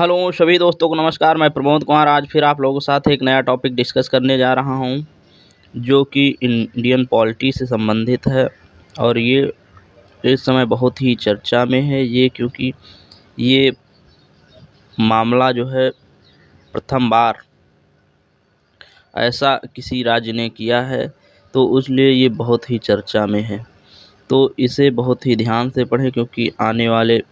Hello सभी दोस्तों को नमस्कार। मैं प्रमोद कुमार आज फिर आप लोगों के साथ एक नया टॉपिक डिस्कस करने जा रहा हूं, जो कि इंडियन पॉलिटी से संबंधित है। और ये इस समय बहुत ही चर्चा में है क्योंकि ये मामला जो है प्रथम बार ऐसा किसी राज्य ने किया है, तो इसलिए ये बहुत ही चर्चा में है। तो इसे बहुत ही ध्यान से पढ़ें, क्योंकि आने वाले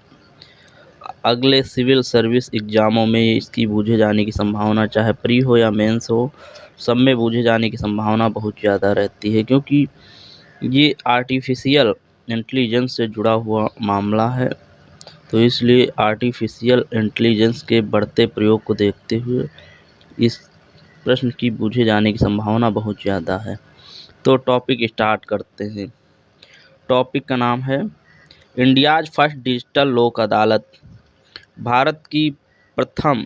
अगले सिविल सर्विस एग्ज़ामों में इसकी पूछे जाने की संभावना, चाहे प्री हो या मेंस हो, सब में पूछे जाने की संभावना बहुत ज़्यादा रहती है, क्योंकि ये आर्टिफिशियल इंटेलिजेंस से जुड़ा हुआ मामला है। तो इसलिए आर्टिफिशियल इंटेलिजेंस के बढ़ते प्रयोग को देखते हुए इस प्रश्न की पूछे जाने की संभावना बहुत ज़्यादा है। तो टॉपिक स्टार्ट करते हैं। टॉपिक का नाम है इंडियाज़ फर्स्ट डिजिटल लोक अदालत। भारत की प्रथम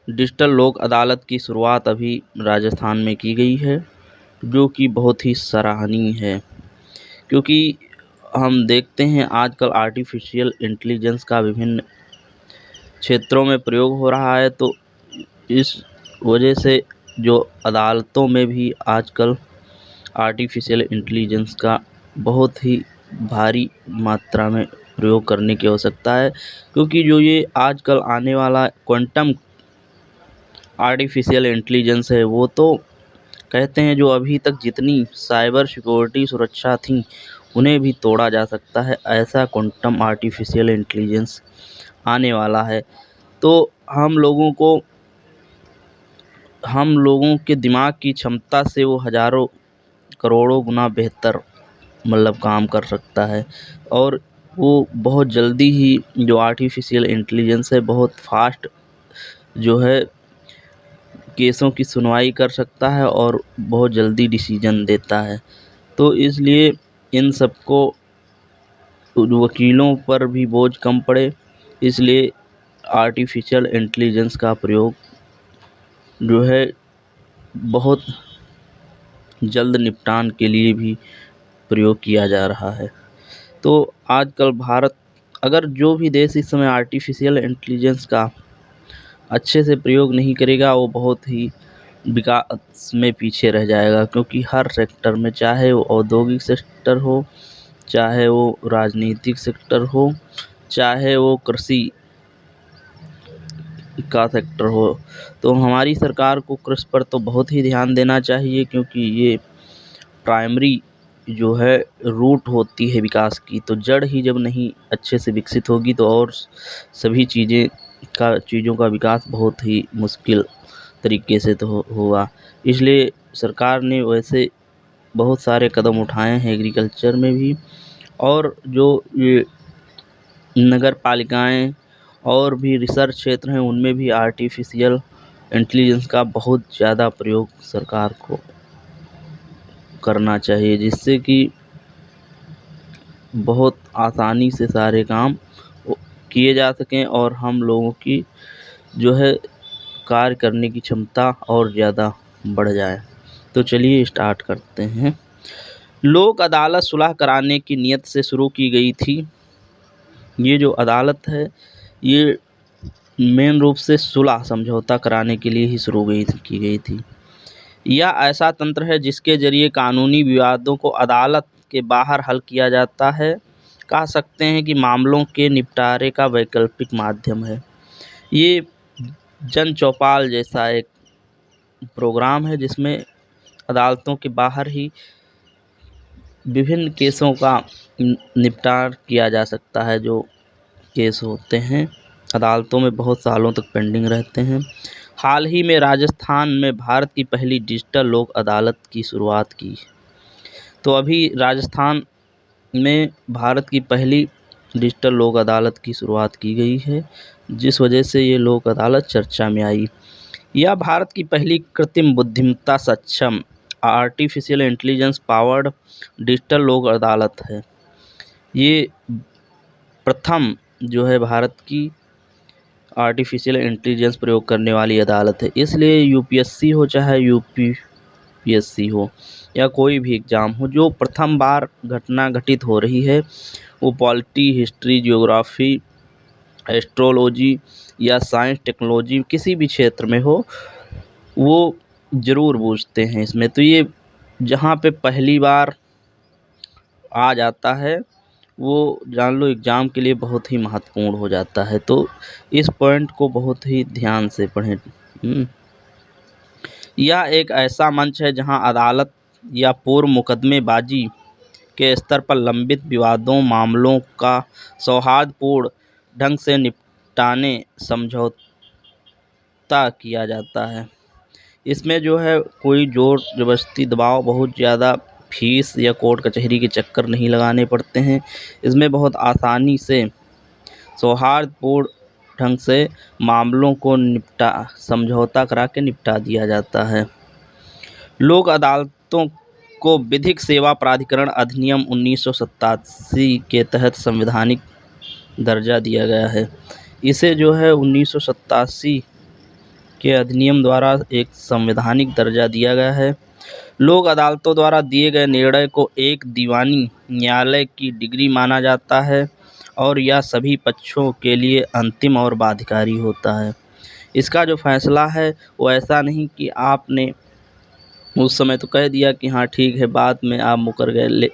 डिजिटल लोक अदालत की शुरुआत अभी राजस्थान में की गई है, जो कि बहुत ही सराहनीय है, क्योंकि हम देखते हैं आजकल आर्टिफिशियल इंटेलिजेंस का विभिन्न क्षेत्रों में प्रयोग हो रहा है। तो इस वजह से जो अदालतों में भी आजकल आर्टिफिशियल इंटेलिजेंस का बहुत ही भारी मात्रा में प्रयोग करने की आवश्यकता है, क्योंकि जो ये आजकल आने वाला क्वांटम आर्टिफिशियल इंटेलिजेंस है, वो तो कहते हैं जो अभी तक जितनी साइबर सिक्योरिटी सुरक्षा थी, उन्हें भी तोड़ा जा सकता है। ऐसा क्वांटम आर्टिफिशियल इंटेलिजेंस आने वाला है। तो हम लोगों के दिमाग की क्षमता से वो हज़ारों करोड़ों गुना बेहतर काम कर सकता है। और वो बहुत जल्दी ही जो आर्टिफिशियल इंटेलिजेंस है, बहुत फास्ट जो है केसों की सुनवाई कर सकता है और बहुत जल्दी डिसीजन देता है। तो इसलिए इन सबको वकीलों पर भी बोझ कम पड़े, इसलिए आर्टिफिशियल इंटेलिजेंस का प्रयोग जो है बहुत जल्द निपटान के लिए भी प्रयोग किया जा रहा है। तो आजकल भारत, अगर जो भी देश इस समय आर्टिफिशियल इंटेलिजेंस का अच्छे से प्रयोग नहीं करेगा, वो बहुत ही विकास में पीछे रह जाएगा, क्योंकि हर सेक्टर में, चाहे वो औद्योगिक सेक्टर हो, चाहे वो राजनीतिक सेक्टर हो, चाहे वो कृषि का सेक्टर हो, तो हमारी सरकार को कृषि पर तो बहुत ही ध्यान देना चाहिए, क्योंकि ये प्राइमरी जो है रूट होती है विकास की। तो जड़ ही जब नहीं अच्छे से विकसित होगी, तो और सभी चीज़ों का विकास बहुत ही मुश्किल तरीके से तो होगा। इसलिए सरकार ने वैसे बहुत सारे कदम उठाए हैं एग्रीकल्चर में भी, और जो ये नगर पालिकाएँ और भी रिसर्च क्षेत्र हैं, उनमें भी आर्टिफिशियल इंटेलिजेंस का बहुत ज़्यादा प्रयोग सरकार को करना चाहिए, जिससे कि बहुत आसानी से सारे काम किए जा सकें और हम लोगों की जो है कार्य करने की क्षमता और ज़्यादा बढ़ जाए। तो चलिए स्टार्ट करते हैं। लोक अदालत सुलह कराने की नीयत से शुरू की गई थी। ये जो अदालत है, ये मेन रूप से सुलह समझौता कराने के लिए ही की गई थी। यह ऐसा तंत्र है जिसके जरिए कानूनी विवादों को अदालत के बाहर हल किया जाता है। कह सकते हैं कि मामलों के निपटारे का वैकल्पिक माध्यम है। ये जन चौपाल जैसा एक प्रोग्राम है, जिसमें अदालतों के बाहर ही विभिन्न केसों का निपटान किया जा सकता है। जो केस होते हैं अदालतों में बहुत सालों तक पेंडिंग रहते हैं। हाल ही में राजस्थान में भारत की पहली डिजिटल लोक अदालत की शुरुआत की। तो अभी राजस्थान में भारत की पहली डिजिटल लोक अदालत की शुरुआत की गई है, जिस वजह से ये लोक अदालत चर्चा में आई। यह भारत की पहली कृत्रिम बुद्धिमत्ता सक्षम आर्टिफिशियल इंटेलिजेंस पावर्ड डिजिटल लोक अदालत है। ये प्रथम जो है भारत की आर्टिफिशियल इंटेलिजेंस प्रयोग करने वाली अदालत है। इसलिए यूपीएससी हो, चाहे यूपीपीएससी हो, या कोई भी एग्ज़ाम हो, जो प्रथम बार घटना घटित हो रही है, वो पॉलिटी, हिस्ट्री, ज्योग्राफी, एस्ट्रोलॉजी या साइंस टेक्नोलॉजी किसी भी क्षेत्र में हो, वो ज़रूर पूछते हैं इसमें। तो ये जहाँ पे पहली बार आ जाता है वो जान लो एग्ज़ाम के लिए बहुत ही महत्वपूर्ण हो जाता है। तो इस पॉइंट को बहुत ही ध्यान से पढ़ें। यह एक ऐसा मंच है जहां अदालत या पूर्व मुकदमेबाजी के स्तर पर लंबित विवादों मामलों का सौहार्दपूर्ण ढंग से निपटाने समझौता किया जाता है। इसमें जो है कोई ज़ोर ज़बरदस्ती दबाव बहुत ज़्यादा फीस या कोर्ट कचहरी के चक्कर नहीं लगाने पड़ते हैं। इसमें बहुत आसानी से सौहार्दपूर्ण ढंग से मामलों को समझौता करा के निपटा दिया जाता है। लोक अदालतों को विधिक सेवा प्राधिकरण अधिनियम 1987 के तहत संवैधानिक दर्जा दिया गया है। इसे जो है 1987 के अधिनियम द्वारा एक संवैधानिक दर्जा दिया गया है। लोक अदालतों द्वारा दिए गए निर्णय को एक दीवानी न्यायालय की डिग्री माना जाता है और यह सभी पक्षों के लिए अंतिम और बाध्यकारी होता है। इसका जो फैसला है वो ऐसा नहीं कि आपने उस समय तो कह दिया कि हाँ ठीक है, बाद में आप मुकर गए,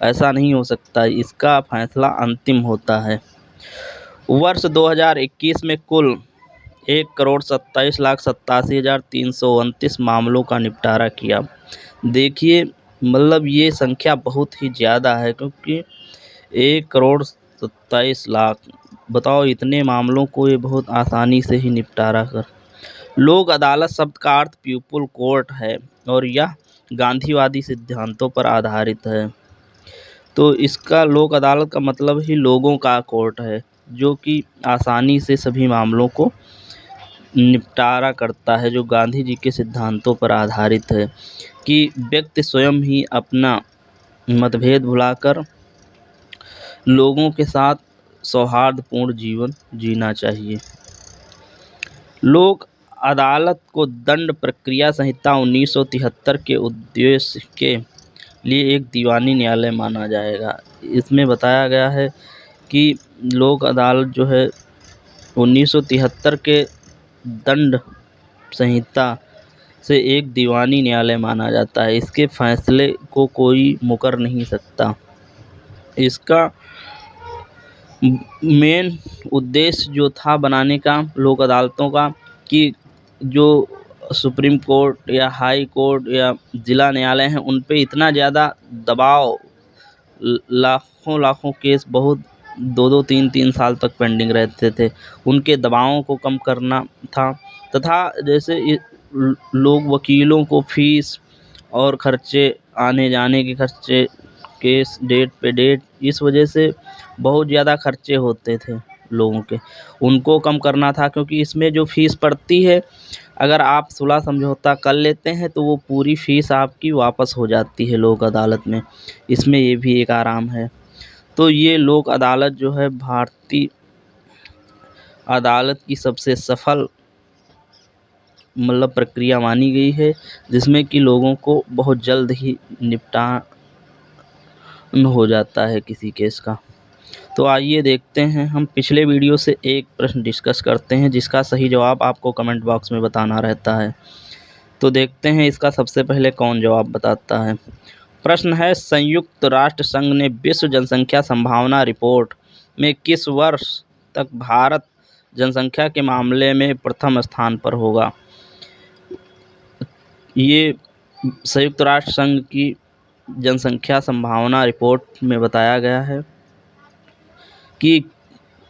ऐसा नहीं हो सकता। इसका फैसला अंतिम होता है। वर्ष 2021 में कुल 1,27,87,329 मामलों का निपटारा किया। देखिए मतलब ये संख्या बहुत ही ज़्यादा है, क्योंकि 1,27,00,000 बताओ, इतने मामलों को ये बहुत आसानी से ही निपटारा कर। लोक अदालत शब्द का अर्थ पीपुल कोर्ट है और यह गांधीवादी सिद्धांतों पर आधारित है। तो इसका लोक अदालत का मतलब ही लोगों का कोर्ट है, जो कि आसानी से सभी मामलों को निपटारा करता है, जो गांधी जी के सिद्धांतों पर आधारित है कि व्यक्ति स्वयं ही अपना मतभेद भुलाकर लोगों के साथ सौहार्दपूर्ण जीवन जीना चाहिए। लोक अदालत को दंड प्रक्रिया संहिता 1973 के उद्देश्य के लिए एक दीवानी न्यायालय माना जाएगा। इसमें बताया गया है कि लोक अदालत जो है 1973 के दंड संहिता से एक दीवानी न्यायालय माना जाता है। इसके फैसले को कोई मुकर नहीं सकता। इसका मेन उद्देश्य जो था बनाने का लोक अदालतों का, कि जो सुप्रीम कोर्ट या हाई कोर्ट या ज़िला न्यायालय हैं उन पे इतना ज़्यादा दबाव, लाखों केस बहुत 2-2 3-3 साल तक पेंडिंग रहते थे, उनके दबावों को कम करना था। तथा जैसे लोग वकीलों को फीस और खर्चे, आने जाने के खर्चे, केस डेट पे डेट, इस वजह से बहुत ज़्यादा खर्चे होते थे लोगों के, उनको कम करना था। क्योंकि इसमें जो फ़ीस पड़ती है, अगर आप सुलह समझौता कर लेते हैं तो वो पूरी फ़ीस आपकी वापस हो जाती है लोक अदालत में। इसमें ये भी एक आराम है। तो ये लोक अदालत जो है भारतीय अदालत की सबसे सफल मतलब प्रक्रिया मानी गई है, जिसमें कि लोगों को बहुत जल्द ही निपटान हो जाता है किसी केस का। तो आइए देखते हैं, हम पिछले वीडियो से एक प्रश्न डिस्कस करते हैं जिसका सही जवाब आपको कमेंट बॉक्स में बताना रहता है। तो देखते हैं इसका सबसे पहले कौन जवाब बताता है। प्रश्न है, संयुक्त राष्ट्र संघ ने विश्व जनसंख्या संभावना रिपोर्ट में किस वर्ष तक भारत जनसंख्या के मामले में प्रथम स्थान पर होगा। ये संयुक्त राष्ट्र संघ की जनसंख्या संभावना रिपोर्ट में बताया गया है कि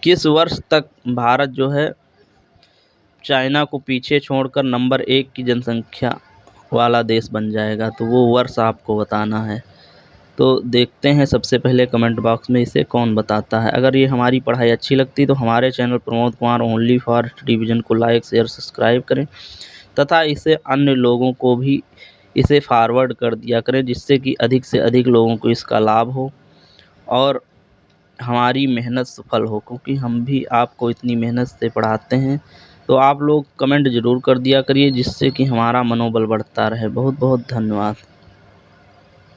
किस वर्ष तक भारत जो है चाइना को पीछे छोड़कर नंबर 1 की जनसंख्या वाला देश बन जाएगा। तो वो वर्ष आपको बताना है। तो देखते हैं सबसे पहले कमेंट बॉक्स में इसे कौन बताता है। अगर ये हमारी पढ़ाई अच्छी लगती तो हमारे channel Pramod Kumar only for division को लाइक शेयर सब्सक्राइब करें तथा इसे अन्य लोगों को भी इसे फॉरवर्ड कर दिया करें, जिससे कि अधिक से अधिक लोगों को इसका लाभ हो और हमारी मेहनत सफल हो। क्योंकि हम भी आपको इतनी मेहनत से पढ़ाते हैं, तो आप लोग कमेंट ज़रूर कर दिया करिए, जिससे कि हमारा मनोबल बढ़ता रहे। बहुत बहुत धन्यवाद।